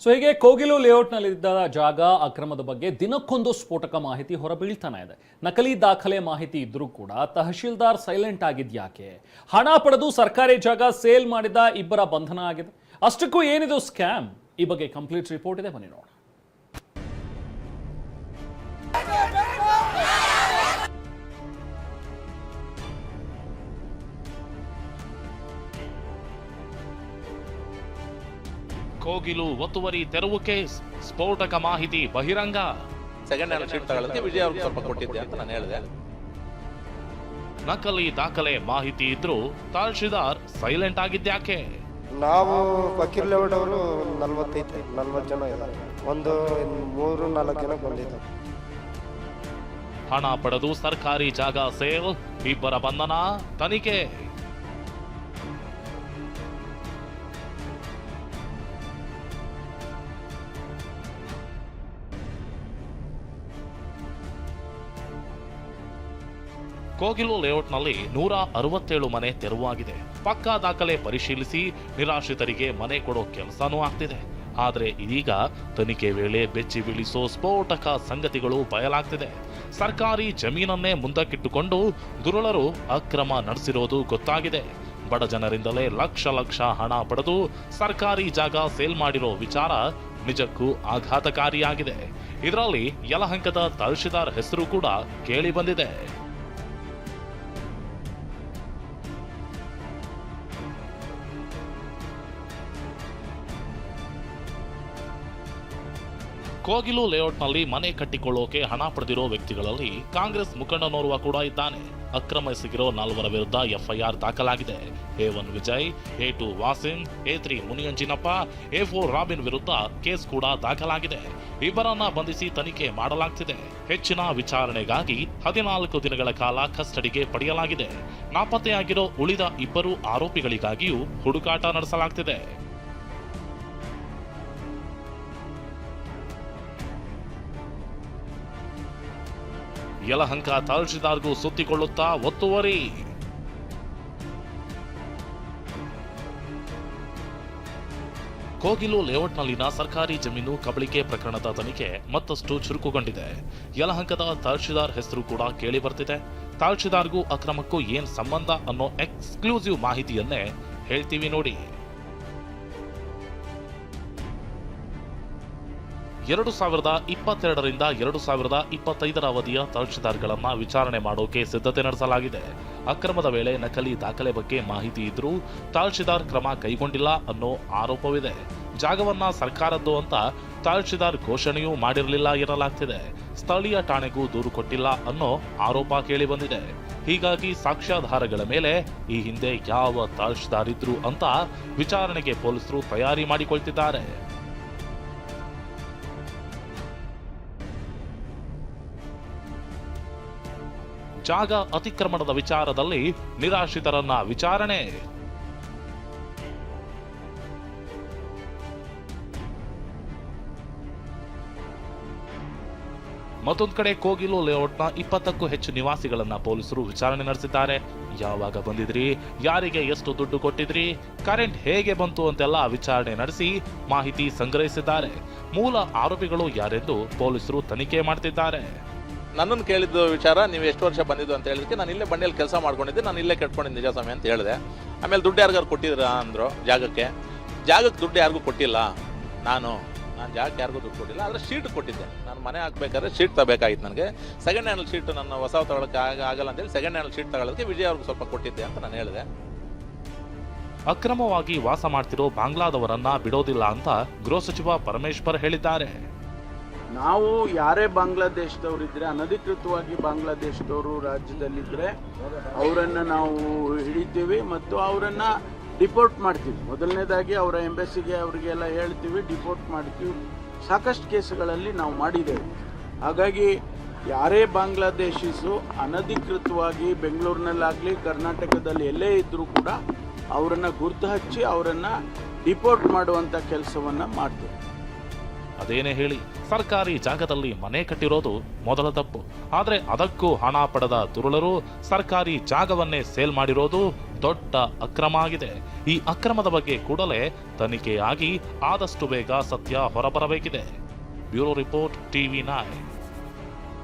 So ಹೀಗೆ ಕೋಗಿಲು ಲೇಔಟ್ನಲ್ಲಿದ್ದ ಜಾಗ ಅಕ್ರಮದ ಬಗ್ಗೆ ದಿನಕ್ಕೊಂದು ಸ್ಫೋಟಕ ಮಾಹಿತಿ ಹೊರಬೀಳ್ತಾನೆ ಇದೆ. ನಕಲಿ ದಾಖಲೆ ಮಾಹಿತಿ ಇದ್ರೂ ಕೂಡ ತಹಶೀಲ್ದಾರ್ ಸೈಲೆಂಟ್ ಆಗಿದ್ಯಾಕೆ? ಹಣ ಪಡೆದು ಸರ್ಕಾರಿ ಜಾಗ ಸೇಲ್ ಮಾಡಿದ ಇಬ್ಬರ ಬಂಧನ ಆಗಿದೆ. ಅಷ್ಟಕ್ಕೂ ಏನಿದು ಸ್ಕ್ಯಾಮ್? ಈ ಬಗ್ಗೆ ಕಂಪ್ಲೀಟ್ ರಿಪೋರ್ಟ್ ಇದೆ, ಬನ್ನಿ ನೋಡೋಣ. ಕೋಗಿಲು ಒತ್ತುವರಿ ತೆರವು ಕೇಸ್, ಸ್ಫೋಟಕ ಮಾಹಿತಿ ಬಹಿರಂಗ. ಸೆಕೆಂಡ್ ಹ್ಯಾಂಡ್ ಶೀಟ್ ತಗೊಳ್ಳೋದಕ್ಕೆ ವಿಜಯ್ ಅವ್ರಿಗೆ ಸ್ವಲ್ಪ ಕೊಟ್ಟಿದ್ದೆ ಅಂತ ನಾನು ಹೇಳಿದೆ. ನಕಲಿ ದಾಖಲೆ ಮಾಹಿತಿ ಇದ್ರೂ ತಹಶೀಲ್ದಾರ್ ಸೈಲೆಂಟ್ ಆಗಿದ್ಯಾಕೆ? ನಾವು ಫಕೀರ್ ಲೇಔಟ್ ಅವರು 40 ಜನ ಇದ್ದಾರೆ. ಒಂದು 3-4 ಜನ ಬಂದಿದ್ದಾರೆ. ಹಣ ಪಡೆದು ಸರ್ಕಾರಿ ಜಾಗ ಸೇಲ್, ಇಬ್ಬರ ಬಂಧನ, ತನಿಖೆ. ಕೋಗಿಲು ಲೇಔಟ್ನಲ್ಲಿ 167 ಮನೆ ತೆರವಾಗಿದೆ. ಪಕ್ಕಾ ದಾಖಲೆ ಪರಿಶೀಲಿಸಿ ನಿರಾಶ್ರಿತರಿಗೆ ಮನೆ ಕೊಡೋ ಕೆಲಸನೂ ಆಗ್ತಿದೆ. ಆದರೆ ಇದೀಗ ತನಿಖೆ ವೇಳೆ ಬೆಚ್ಚಿ ಬೀಳಿಸೋ ಸ್ಫೋಟಕ ಸಂಗತಿಗಳು ಬಯಲಾಗ್ತಿದೆ. ಸರ್ಕಾರಿ ಜಮೀನನ್ನೇ ಮುಂದಕ್ಕಿಟ್ಟುಕೊಂಡು ದುರುಳರು ಅಕ್ರಮ ನಡೆಸಿರೋದು ಗೊತ್ತಾಗಿದೆ. ಬಡ ಜನರಿಂದಲೇ ಲಕ್ಷ ಹಣ ಪಡೆದು ಸರ್ಕಾರಿ ಜಾಗ ಸೇಲ್ ಮಾಡಿರೋ ವಿಚಾರ ನಿಜಕ್ಕೂ ಆಘಾತಕಾರಿಯಾಗಿದೆ. ಇದರಲ್ಲಿ ಯಲಹಂಕದ ತಹಶೀಲ್ದಾರ್ ಹೆಸರು ಕೂಡ ಕೇಳಿ ಬಂದಿದೆ. ಕೋಗಿಲು ಲೇಔಟ್ನಲ್ಲಿ ಮನೆ ಕಟ್ಟಿಕೊಳ್ಳೋಕೆ ಹಣ ಪಡೆದಿರೋ ವ್ಯಕ್ತಿಗಳಲ್ಲಿ ಕಾಂಗ್ರೆಸ್ ಮುಖಂಡನೋರ್ವ ಕೂಡ ಇದ್ದಾನೆ. ಅಕ್ರಮ ಎಸಗಿರೋ 4 ವಿರುದ್ಧ ಎಫ್ಐಆರ್ ದಾಖಲಾಗಿದೆ. A1 Vijay, A2 Wasim, A3 ಮುನಿಯಂಜಿನಪ್ಪ, A4 robin ವಿರುದ್ಧ ಕೇಸ್ ಕೂಡ ದಾಖಲಾಗಿದೆ. ಇಬ್ಬರನ್ನ ಬಂಧಿಸಿ ತನಿಖೆ ಮಾಡಲಾಗ್ತಿದೆ. ಹೆಚ್ಚಿನ ವಿಚಾರಣೆಗಾಗಿ 14 ದಿನಗಳ ಕಾಲ ಕಸ್ಟಡಿಗೆ ಪಡೆಯಲಾಗಿದೆ. ನಾಪತ್ತೆಯಾಗಿರೋ ಉಳಿದ 2 ಆರೋಪಿಗಳಿಗಾಗಿಯೂ ಹುಡುಕಾಟ ನಡೆಸಲಾಗ್ತಿದೆ. ಯಲಹಂಕ ತಹಶೀಲ್ದಾರ್ಗೂ ಸುತ್ತಿಕೊಳ್ಳುತ್ತಾ ಒತ್ತುವರಿ. ಕೋಗಿಲು ಲೇಔಟ್ನಲ್ಲಿನ ಸರ್ಕಾರಿ ಜಮೀನು ಕಬಳಿಕೆ ಪ್ರಕರಣದ ತನಿಖೆ ಮತ್ತಷ್ಟು ಚುರುಕುಗೊಂಡಿದೆ. ಯಲಹಂಕದ ತಹಶೀಲ್ದಾರ್ ಹೆಸರು ಕೂಡ ಕೇಳಿ ಬರ್ತಿದೆ. ತಹಶೀಲ್ದಾರ್ಗೂ ಅಕ್ರಮಕ್ಕೂ ಏನ್ ಸಂಬಂಧ ಅನ್ನೋ ಎಕ್ಸ್ಕ್ಲೂಸಿವ್ ಮಾಹಿತಿಯನ್ನೇ ಹೇಳ್ತೀವಿ ನೋಡಿ. 2022ರಿಂದ 2025 ಅವಧಿಯ ತಹಶೀಲ್ದಾರ್ಗಳನ್ನ ವಿಚಾರಣೆ ಮಾಡೋಕೆ ಸಿದ್ಧತೆ ನಡೆಸಲಾಗಿದೆ. ಅಕ್ರಮದ ವೇಳೆ ನಕಲಿ ದಾಖಲೆ ಬಗ್ಗೆ ಮಾಹಿತಿ ಇದ್ರೂ ತಹಶೀಲ್ದಾರ್ ಕ್ರಮ ಕೈಗೊಂಡಿಲ್ಲ ಅನ್ನೋ ಆರೋಪವಿದೆ. ಜಾಗವನ್ನ ಸರ್ಕಾರದ್ದು ಅಂತ ತಹಶೀಲ್ದಾರ್ ಘೋಷಣೆಯೂ ಮಾಡಿರಲಿಲ್ಲ ಎನ್ನಲಾಗ್ತಿದೆ. ಸ್ಥಳೀಯ ಠಾಣೆಗೂ ದೂರು ಕೊಟ್ಟಿಲ್ಲ ಅನ್ನೋ ಆರೋಪ ಕೇಳಿ ಬಂದಿದೆ. ಹೀಗಾಗಿ ಸಾಕ್ಷ್ಯಾಧಾರಗಳ ಮೇಲೆ ಈ ಹಿಂದೆ ಯಾವ ತಹಶೀಲ್ದಾರ್ ಇದ್ರು ಅಂತ ವಿಚಾರಣೆಗೆ ಪೊಲೀಸರು ತಯಾರಿ ಮಾಡಿಕೊಳ್ತಿದ್ದಾರೆ. ಜಾಗ ಅತಿಕ್ರಮಣದ ವಿಚಾರದಲ್ಲಿ ನಿರಾಶ್ರಿತರನ್ನ ವಿಚಾರಣೆ. ಮತ್ತೊಂದು ಕಡೆ ಕೋಗಿಲು ಲೇಔಟ್ನ 20ಕ್ಕೂ ಹೆಚ್ಚು ನಿವಾಸಿಗಳನ್ನ ಪೊಲೀಸರು ವಿಚಾರಣೆ ನಡೆಸಿದ್ದಾರೆ. ಯಾವಾಗ ಬಂದಿದ್ರಿ, ಯಾರಿಗೆ ಎಷ್ಟು ದುಡ್ಡು ಕೊಟ್ಟಿದ್ರಿ, ಕರೆಂಟ್ ಹೇಗೆ ಬಂತು ಅಂತೆಲ್ಲ ವಿಚಾರಣೆ ನಡೆಸಿ ಮಾಹಿತಿ ಸಂಗ್ರಹಿಸಿದ್ದಾರೆ. ಮೂಲ ಆರೋಪಿಗಳು ಯಾರೆಂದು ಪೊಲೀಸರು ತನಿಖೆ ಮಾಡ್ತಿದ್ದಾರೆ. ನನ್ನನ್ನು ಕೇಳಿದ್ದು ವಿಚಾರ, ನೀವು ಎಷ್ಟು ವರ್ಷ ಬಂದಿದ್ದು ಅಂತ ಹೇಳಿದಕ್ಕೆ ನಾನು ಇಲ್ಲೇ ಬಂಡಿಯಲ್ಲಿ ಕೆಲಸ ಮಾಡ್ಕೊಂಡಿದ್ದೆ, ನಾನು ಇಲ್ಲೇ ಕಟ್ಕೊಂಡಿದ್ದು ನಿಜ ಸಮಯ ಅಂತ ಹೇಳಿದೆ. ಆಮೇಲೆ ದುಡ್ಡು ಯಾರಿಗಾರು ಕೊಟ್ಟಿದ್ರ ಅಂದರು. ಜಾಗಕ್ಕೆ ದುಡ್ಡು ಯಾರಿಗೂ ಕೊಟ್ಟಿಲ್ಲ. ನಾನು ಜಾಗಕ್ಕೆ ಯಾರಿಗೂ ದುಡ್ಡು ಕೊಟ್ಟಿಲ್ಲ. ಆದರೆ ಶೀಟ್ ಕೊಟ್ಟಿದ್ದೆ. ನಾನು ಮನೆ ಹಾಕ್ಬೇಕಾದ್ರೆ ಶೀಟ್ ತಗೋಬೇಕಾಗಿತ್ತು. ನನಗೆ ಸೆಕೆಂಡ್ ಹ್ಯಾಂಡ್ ಶೀಟ್ ನನ್ನ ಹೊಸ ತಗೊಳ್ಳೋಕ್ಕೆ ಆಗಲ್ಲ ಅಂತೇಳಿ ಸೆಕೆಂಡ್ ಹ್ಯಾಂಡ್ ಶೀಟ್ ತಗೊಳ್ಳೋದಕ್ಕೆ ವಿಜಯ್ ಅವ್ರಿಗೆ ಸ್ವಲ್ಪ ಕೊಟ್ಟಿದ್ದೆ ಅಂತ ನಾನು ಹೇಳಿದೆ. ಅಕ್ರಮವಾಗಿ ವಾಸ ಮಾಡ್ತಿರೋ ಬಾಂಗ್ಲಾದವರನ್ನ ಬಿಡೋದಿಲ್ಲ ಅಂತ ಗೃಹ ಸಚಿವ ಪರಮೇಶ್ವರ್ ಹೇಳಿದ್ದಾರೆ. ನಾವು ಯಾರೇ ಬಾಂಗ್ಲಾದೇಶದವರಿದ್ರೆ, ಅನಧಿಕೃತವಾಗಿ ಬಾಂಗ್ಲಾದೇಶದವರು ರಾಜ್ಯದಲ್ಲಿದ್ದರೆ ಅವರನ್ನು ನಾವು ಹಿಡಿತೀವಿ ಮತ್ತು ಅವರನ್ನು ಡಿಪೋರ್ಟ್ ಮಾಡ್ತೀವಿ. ಮೊದಲನೇದಾಗಿ ಅವರ ಎಂಬಸಿಗೆ ಅವರಿಗೆಲ್ಲ ಹೇಳ್ತೀವಿ, ಡಿಪೋರ್ಟ್ ಮಾಡ್ತೀವಿ. ಸಾಕಷ್ಟು ಕೇಸುಗಳಲ್ಲಿ ನಾವು ಮಾಡಿದ್ದೇವೆ. ಹಾಗಾಗಿ ಯಾರೇ ಬಾಂಗ್ಲಾದೇಶಿಸು ಅನಧಿಕೃತವಾಗಿ ಬೆಂಗಳೂರಿನಲ್ಲಾಗಲಿ ಕರ್ನಾಟಕದಲ್ಲಿ ಎಲ್ಲೇ ಇದ್ದರೂ ಕೂಡ ಅವರನ್ನು ಗುರ್ತು ಹಚ್ಚಿ ಅವರನ್ನು ಡಿಪೋರ್ಟ್ ಮಾಡುವಂಥ ಕೆಲಸವನ್ನು ಮಾಡ್ತೀವಿ. ಅದೇನೇ ಹೇಳಿ, ಸರ್ಕಾರಿ ಜಾಗದಲ್ಲಿ ಮನೆ ಕಟ್ಟಿರೋದು ಮೊದಲ ತಪ್ಪು. ಆದರೆ ಅದಕ್ಕೂ ಹಣ ಪಡೆದ ದುರುಳರು ಸರ್ಕಾರಿ ಜಾಗವನ್ನೇ ಸೇಲ್ ಮಾಡಿರೋದು ದೊಡ್ಡ ಅಕ್ರಮ ಆಗಿದೆ. ಈ ಅಕ್ರಮದ ಬಗ್ಗೆ ಕೂಡಲೇ ತನಿಖೆಯಾಗಿ ಆದಷ್ಟು ಬೇಗ ಸತ್ಯ ಹೊರಬರಬೇಕಿದೆ. Bureau report, TV9.